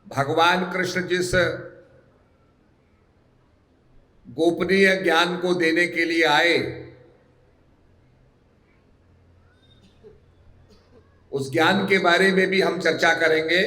भगवान कृष्ण जिस गोपनीय ज्ञान को देने के लिए आए, उस ज्ञान के बारे में भी हम चर्चा करेंगे।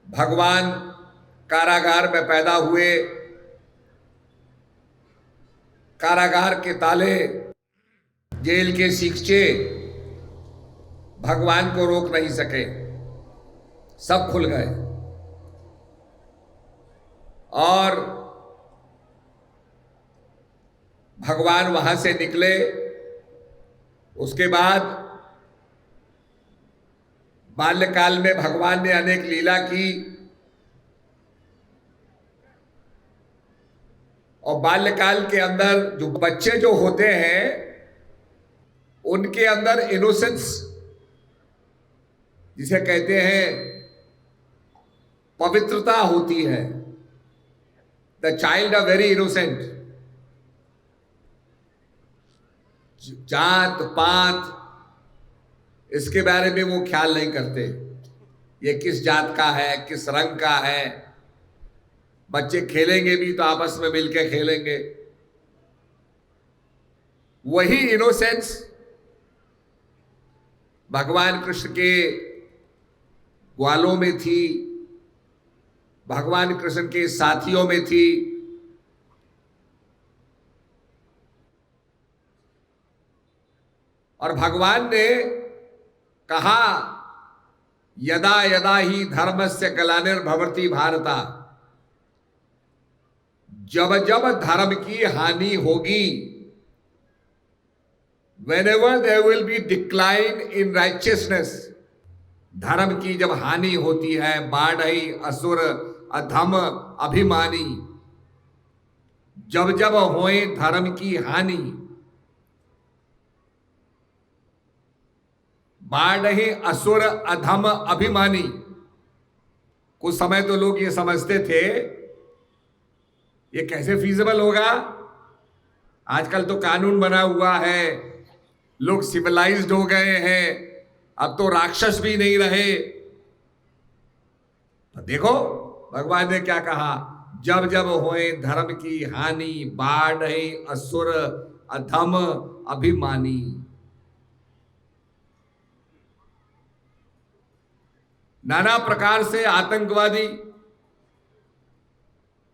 भगवान कारागार में पैदा हुए, कारागार के ताले, जेल के शिक्षे भगवान को रोक नहीं सके, सब खुल गए। और भगवान वहां से निकले। उसके बाद बाल्यकाल में भगवान ने अनेक लीला की, और बाल्यकाल के अंदर जो बच्चे जो होते हैं उनके अंदर इनोसेंस जिसे कहते हैं पवित्रता होती है। The child are very innocent. जात पात इसके बारे में वो ख्याल नहीं करते, ये किस जात का है, किस रंग का है। बच्चे खेलेंगे भी तो आपस में मिलकर खेलेंगे। वही इनोसेंस भगवान कृष्ण के ग्वालों में थी, भगवान कृष्ण के साथियों में थी। और भगवान ने कहा, यदा यदा ही धर्मस्य ग्लानिर्भवति भारता, जब जब धर्म की हानि होगी, whenever there will be decline in righteousness, धर्म की जब हानि होती है, बाढ़ई असुर अधम अभिमानी, जब जब होए धर्म की हानि, बाढ़ई असुर अधम अभिमानी। कुछ समय तो लोग ये समझते थे ये कैसे फीजिबल होगा, आजकल तो कानून बना हुआ है, लोग सिविलाइज्ड हो गए हैं, अब तो राक्षस भी नहीं रहे। तो देखो भगवान ने क्या कहा, जब जब होए धर्म की हानि, बाढ़ असुर अधम अभिमानी। नाना प्रकार से आतंकवादी,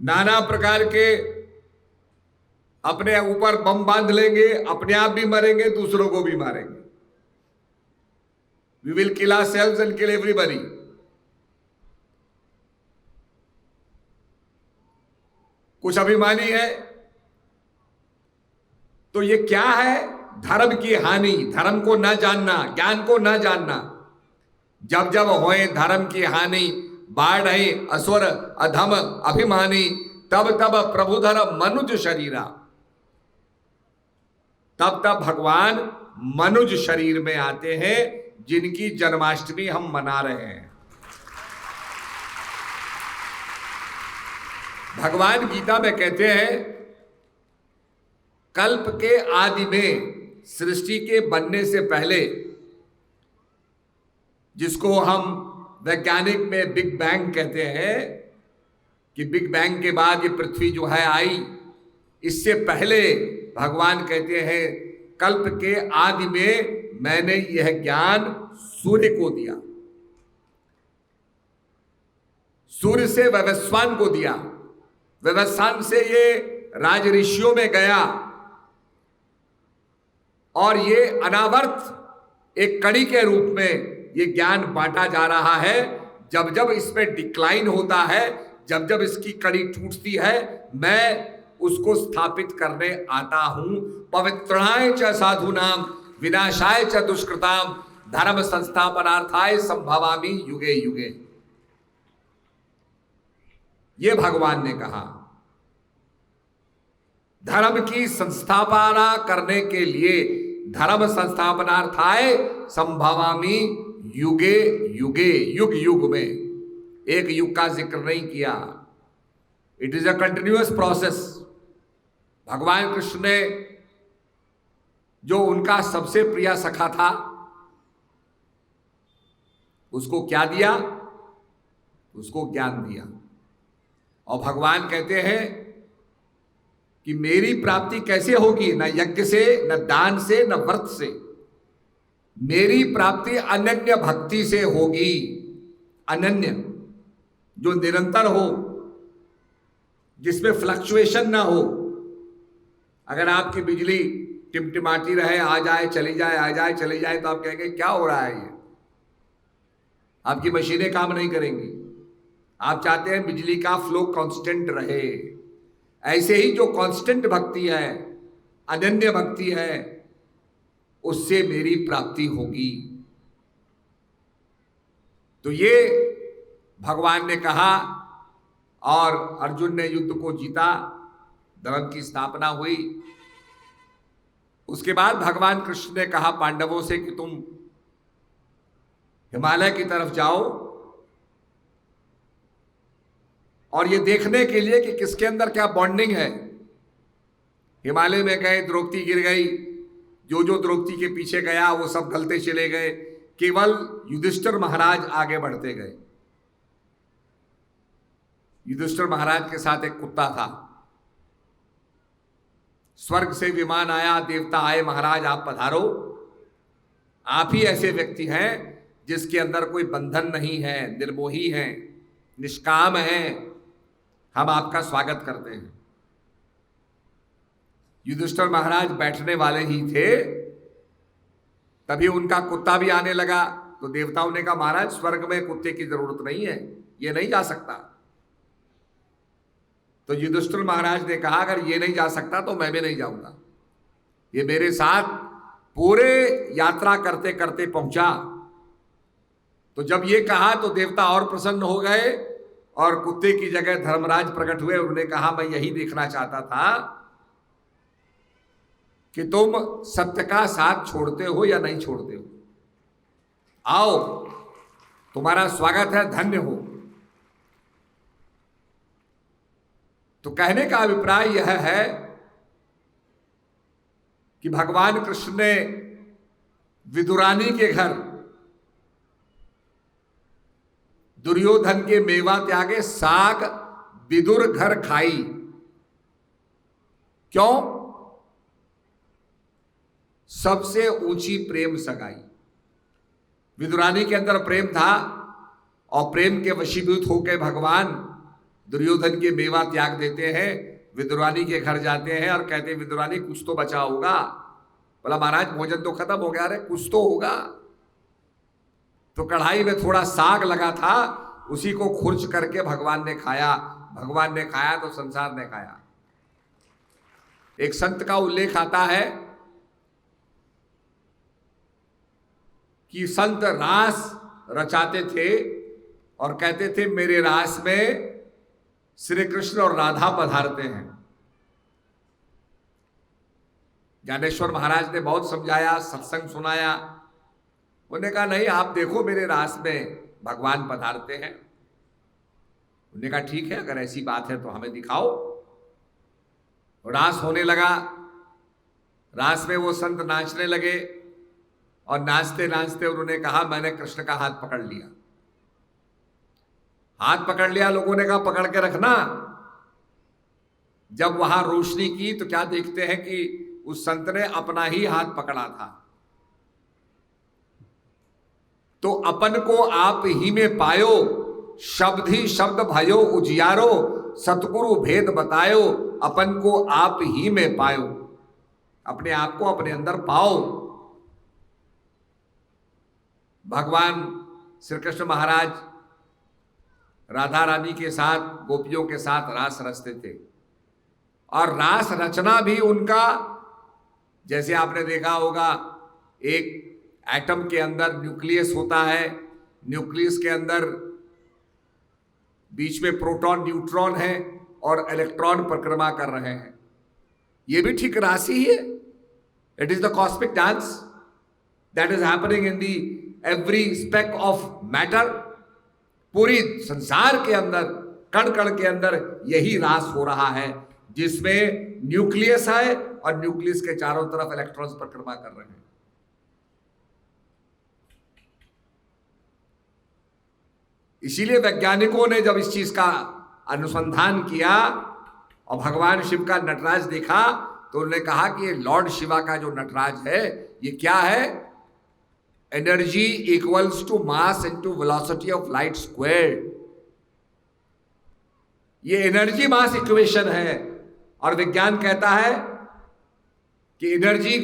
नाना प्रकार के अपने ऊपर बम बांध लेंगे, अपने आप भी मरेंगे, दूसरों को भी मारेंगे। We will kill ourselves and kill everybody. कुछ अभिमानी है तो ये क्या है, धर्म की हानि, धर्म को न जानना, ज्ञान को न जानना। जब जब होए धर्म की हानि, बाढ़ असुर अधम अभिमानी, तब तब प्रभुधर मनुज शरीरा। तब तब भगवान मनुज शरीर में आते हैं, जिनकी जन्माष्टमी हम मना रहे हैं। भगवान गीता में कहते हैं, कल्प के आदि में, सृष्टि के बनने से पहले, जिसको हम वैज्ञानिक में बिग बैंग कहते हैं, कि बिग बैंग के बाद ये पृथ्वी जो है आई, इससे पहले भगवान कहते हैं, कल्प के आदि में मैंने यह ज्ञान सूर्य को दिया, सूर्य से वैवस्वान को दिया, वैवस्वान से ये राज ऋषियों में गया, और ये अनावर्त एक कड़ी के रूप में ये ज्ञान बांटा जा रहा है। जब जब इसमें डिक्लाइन होता है, जब जब इसकी कड़ी टूटती है, मैं उसको स्थापित करने आता हूं। पवित्राय च साधूनाम विनाशाय च दुष्कृताम धर्म संस्थापनार्थाय संभवामि युगे युगे। ये भगवान ने कहा, धर्म की संस्थापना करने के लिए, धर्म संस्थापनार्थाय संभवामि युगे युगे, युग युग में। एक युग का जिक्र नहीं किया, it is a continuous process. भगवान कृष्ण ने जो उनका सबसे प्रिय सखा था, उसको क्या दिया? उसको ज्ञान दिया। और भगवान कहते हैं कि मेरी प्राप्ति कैसे होगी? न यज्ञ से, न दान से, न व्रत से। मेरी प्राप्ति अनन्य भक्ति से होगी। अनन्य, जो निरंतर हो, जिसमें फ्लक्चुएशन ना हो। अगर आपकी बिजली टिमटिमाती रहे, आ जाए चली जाए, आ जाए चली जाए, तो आप कहेंगे क्या हो रहा है ये? आपकी मशीनें काम नहीं करेंगी। आप चाहते हैं बिजली का फ्लो कांस्टेंट रहे। ऐसे ही जो कांस्टेंट भक्ति है, अनन्य भक्ति है, उससे मेरी प्राप्ति होगी। तो ये भगवान ने कहा, और अर्जुन ने युद्ध को जीता, धर्म की स्थापना हुई। उसके बाद भगवान कृष्ण ने कहा पांडवों से कि तुम हिमालय की तरफ जाओ, और ये देखने के लिए कि किसके अंदर क्या बॉन्डिंग है। हिमालय में गए, द्रौपदी गिर गई। जो जो द्रौपदी के पीछे गया वो सब गलते चले गए, केवल युधिष्ठिर महाराज आगे बढ़ते गए। युधिष्ठिर महाराज के साथ एक कुत्ता था। स्वर्ग से विमान आया, देवता आए, महाराज आप पधारो। आप ही ऐसे व्यक्ति हैं जिसके अंदर कोई बंधन नहीं है, निर्मोही है, निष्काम है, हम आपका स्वागत करते हैं। युधिष्ठिर महाराज बैठने वाले ही थे, तभी उनका कुत्ता भी आने लगा। तो देवताओं ने कहा महाराज स्वर्ग में कुत्ते की जरूरत नहीं है, ये नहीं जा सकता। तो युधिष्ठिर महाराज ने कहा अगर ये नहीं जा सकता तो मैं भी नहीं जाऊंगा। ये मेरे साथ पूरे यात्रा करते करते पहुंचा। तो जब ये कहा तो देवता और प्रसन्न हो गए, और कुत्ते की जगह धर्मराज प्रकट हुए। उन्होंने कहा मैं यही देखना चाहता था कि तुम सत्य का साथ छोड़ते हो या नहीं छोड़ते हो। आओ, तुम्हारा स्वागत है, धन्य हो। तो कहने का अभिप्राय यह है कि भगवान कृष्ण ने विदुरानी के घर दुर्योधन के मेवा त्यागे, साग विदुर घर खाई। क्यों? सबसे ऊंची प्रेम सगाई। विदुरानी के अंदर प्रेम था, और प्रेम के वशीभूत होकर भगवान दुर्योधन के मेवा त्याग देते हैं, विदुरानी के घर जाते हैं और कहते हैं विदुरानी कुछ तो बचा होगा। बोला महाराज भोजन तो खत्म हो गया, अरे कुछ तो होगा। तो कढ़ाई में थोड़ा साग लगा था, उसी को खुर्च करके भगवान ने खाया। भगवान ने खाया तो संसार ने खाया। एक संत का उल्लेख आता है कि संत रास रचाते थे और कहते थे मेरे रास में श्री कृष्ण और राधा पधारते हैं। ज्ञानेश्वर महाराज ने बहुत समझाया, सत्संग सुनाया। उन्होंने कहा नहीं, आप देखो मेरे रास में भगवान पधारते हैं। उन्होंने कहा ठीक है, अगर ऐसी बात है तो हमें दिखाओ। रास होने लगा। रास में वो संत नाचने लगे, और नाचते नाचते उन्होंने कहा मैंने कृष्ण का हाथ पकड़ लिया। हाथ पकड़ लिया, लोगों ने कहा पकड़ के रखना। जब वहां रोशनी की तो क्या देखते हैं कि उस संत ने अपना ही हाथ पकड़ा था। तो अपन को आप ही में पायो, शब्द ही शब्द भयो उजियारो, सतगुरु भेद बतायो, अपन को आप ही में पायो। अपने आप को अपने अंदर पाओ। भगवान श्री कृष्ण महाराज राधा रानी के साथ, गोपियों के साथ रास रचते थे। और रास रचना भी उनका, जैसे आपने देखा होगा, एक एटम के अंदर न्यूक्लियस होता है, न्यूक्लियस के अंदर बीच में प्रोटॉन न्यूट्रॉन है और इलेक्ट्रॉन परिक्रमा कर रहे हैं। ये भी ठीक राशि ही है। It is the cosmic dance that is happening in the every speck of matter. पूरी संसार के अंदर, कण कण के अंदर यही रास हो रहा है, जिसमें न्यूक्लियस है और न्यूक्लियस के चारों तरफ इलेक्ट्रॉन्स परिक्रमा कर रहे हैं। इसीलिए वैज्ञानिकों ने जब इस चीज का अनुसंधान किया और भगवान शिव का नटराज देखा तो उन्होंने कहा कि ये लॉर्ड शिवा का जो नटराज है ये क्या है, energy equals to mass into velocity of light squared. ये एनर्जी मास इक्वेशन है और विज्ञान कहता है कि energy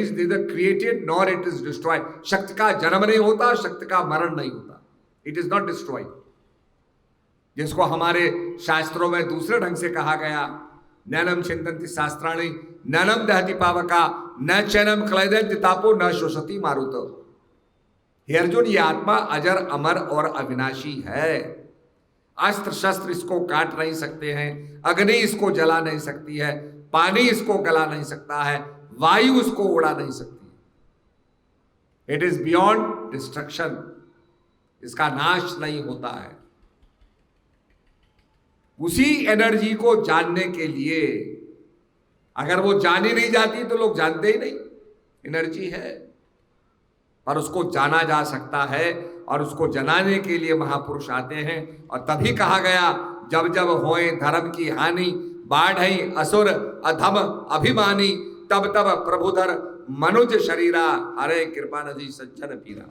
is neither created nor it is destroyed. शक्ति का जन्म नहीं होता, शक्ति का मरण नहीं होता, इट इज नॉट डिस्ट्रॉयड। जिसको हमारे शास्त्रों में दूसरे ढंग से कहा गया, नैनम चिंतन्ति शास्त्राणि नैनम दहति पावका न चैनम क्लेदन्ति तापो न शोषति मारुत। हे अर्जुन, ये आत्मा अजर अमर और अविनाशी है। अस्त्र शस्त्र इसको काट नहीं सकते हैं, अग्नि इसको जला नहीं सकती है, पानी इसको गला नहीं सकता है, वायु इसको उड़ा नहीं सकती। इट इज बियॉन्ड डिस्ट्रक्शन, इसका नाश नहीं होता है। उसी एनर्जी को जानने के लिए, अगर वो जानी नहीं जाती तो लोग जानते ही नहीं एनर्जी है, पर उसको जाना जा सकता है और उसको जनाने के लिए महापुरुष आते हैं। और तभी कहा गया, जब जब होए धर्म की हानि, बाढ़ई असुर अधम अभिमानी, तब तब प्रभुधर मनुज शरीरा, हरे कृपा नदी सज्जन पीरा।